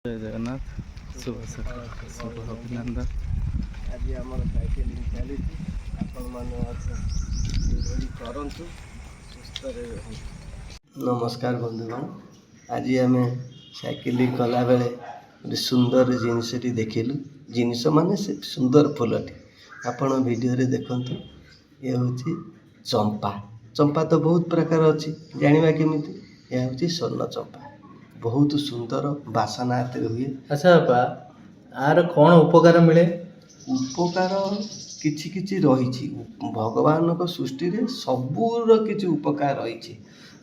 ଜୟ ଜଗନ୍ନାଥ ଶୁଭ ସକାଳ ଶୁଭ ଅଭିନନ୍ଦନ। ଆଜି ଆମର ସାଇକେଲିଂ ଚାଲିଛି। ଆପଣମାନେ ଏଇଭଳି କରନ୍ତୁ, ସୁସ୍ଥରେ ରୁହନ୍ତୁ। ନମସ୍କାର ବନ୍ଧୁଗଣ, ଆଜି ଆମେ ସାଇକେଲିଂ କଲାବେଳେ ଗୋଟେ ସୁନ୍ଦର ଜିନିଷଟି ଦେଖିଲୁ। ଜିନିଷ ମାନେ ସେ ସୁନ୍ଦର ଫୁଲଟି ଆପଣ ଭିଡ଼ିଓରେ ଦେଖନ୍ତୁ। ଏ ହେଉଛି ଚମ୍ପା। ଚମ୍ପା ତ ବହୁତ ପ୍ରକାର ଅଛି, ଜାଣିବା କେମିତି? ଏହା ହେଉଛି ସ୍ୱର୍ଣ୍ଣ ଚମ୍ପା। ବହୁତ ସୁନ୍ଦର ବାସନା ଏଥିରେ ହୁଏ। ଆଚ୍ଛା ବାପା, ଆର କ'ଣ ଉପକାର ମିଳେ? ଉପକାର କିଛି କିଛି ରହିଛି। ଭଗବାନଙ୍କ ସୃଷ୍ଟିରେ ସବୁର କିଛି ଉପକାର ରହିଛି।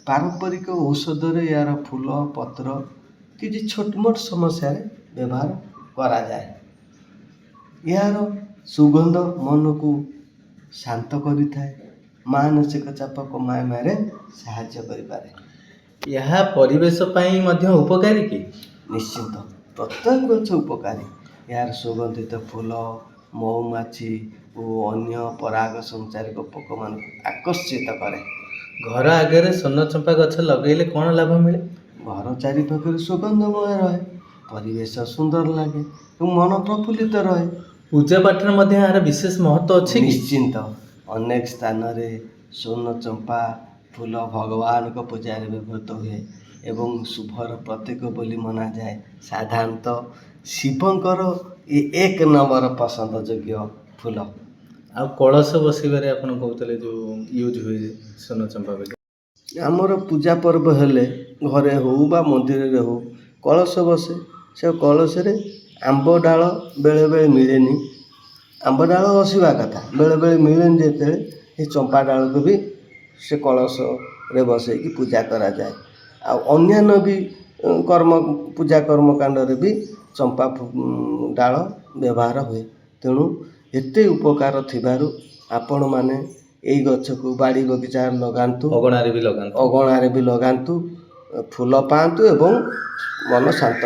ପାରମ୍ପରିକ ଔଷଧରେ ଏହାର ଫୁଲ ପତ୍ର କିଛି ଛୋଟମୋଟ ସମସ୍ୟାରେ ବ୍ୟବହାର କରାଯାଏ। ଏହାର ସୁଗନ୍ଧ ମନକୁ ଶାନ୍ତ କରିଥାଏ, ମାନସିକ ଚାପ କମାଇବାରେ ସାହାଯ୍ୟ କରିପାରେ। ଏହା ପରିବେଶ ପାଇଁ ମଧ୍ୟ ଉପକାରୀ କି? ନିଶ୍ଚିନ୍ତ, ପ୍ରତ୍ୟେକ ଗଛ ଉପକାରୀ। ଏହାର ସୁଗନ୍ଧିତ ଫୁଲ ମହୁମାଛି ଓ ଅନ୍ୟ ପରାଗ ସଞ୍ଚାରକ ପୋକମାନଙ୍କୁ ଆକର୍ଷିତ କରେ। ଘର ଆଗରେ ସ୍ୱର୍ଣ୍ଣଚମ୍ପା ଗଛ ଲଗାଇଲେ କ'ଣ ଲାଭ ମିଳେ? ଘର ଚାରିପାଖରେ ସୁଗନ୍ଧମୟ ରହେ, ପରିବେଶ ସୁନ୍ଦର ଲାଗେ ଏବଂ ମନ ପ୍ରଫୁଲ୍ଲିତ ରହେ। ପୂଜା ପାଠରେ ମଧ୍ୟ ଏହାର ବିଶେଷ ମହତ୍ତ୍ୱ ଅଛି କି? ନିଶ୍ଚିନ୍ତ, ଅନେକ ସ୍ଥାନରେ ସ୍ୱର୍ଣ୍ଣଚମ୍ପା ଫୁଲ ଭଗବାନଙ୍କ ପୂଜାରେ ବ୍ୟବହୃତ ହୁଏ ଏବଂ ଶୁଭର ପ୍ରତୀକ ବୋଲି ମନାଯାଏ। ସାଧାରଣତଃ ଶିବଙ୍କର ଏକ ନମ୍ବର ପସନ୍ଦ ଯୋଗ୍ୟ ଫୁଲ। ଆଉ କଳସ ବସିବାରେ ଆପଣ କହୁଥିଲେ ଯେଉଁ ୟୁଜ୍ ହୁଏ ସ୍ୱର୍ଣ୍ଣଚମ୍ପା ବୋଲି। ଆମର ପୂଜା ପର୍ବ ହେଲେ ଘରେ ହେଉ ବା ମନ୍ଦିରରେ ହେଉ କଳସ ବସେ। ସେ କଳସରେ ଆମ୍ବ ଡାଳ ବେଳେବେଳେ ମିଳେନି। ଆମ୍ବ ଡାଳ ବସିବା କଥା, ବେଳେବେଳେ ମିଳେନି। ଯେତେବେଳେ ଏ ଚମ୍ପା ଡାଳକୁ ବି ସେ କଳସରେ ବସେଇକି ପୂଜା କରାଯାଏ। ଆଉ ଅନ୍ୟାନ୍ୟ ବି ପୂଜା କର୍ମକାଣ୍ଡରେ ବି ଚମ୍ପା ଡାଳ ବ୍ୟବହାର ହୁଏ। ତେଣୁ ଏତେ ଉପକାର ଥିବାରୁ ଆପଣମାନେ ଏଇ ଗଛକୁ ବାଡ଼ି ବଗିଚାରେ ଲଗାନ୍ତୁ, ଅଗଣାରେ ବି ଲଗାନ୍ତୁ। ଅଗଣାରେ ବି ଲଗାନ୍ତୁ, ଫୁଲ ପାଆନ୍ତୁ ଏବଂ ମନ ଶାନ୍ତ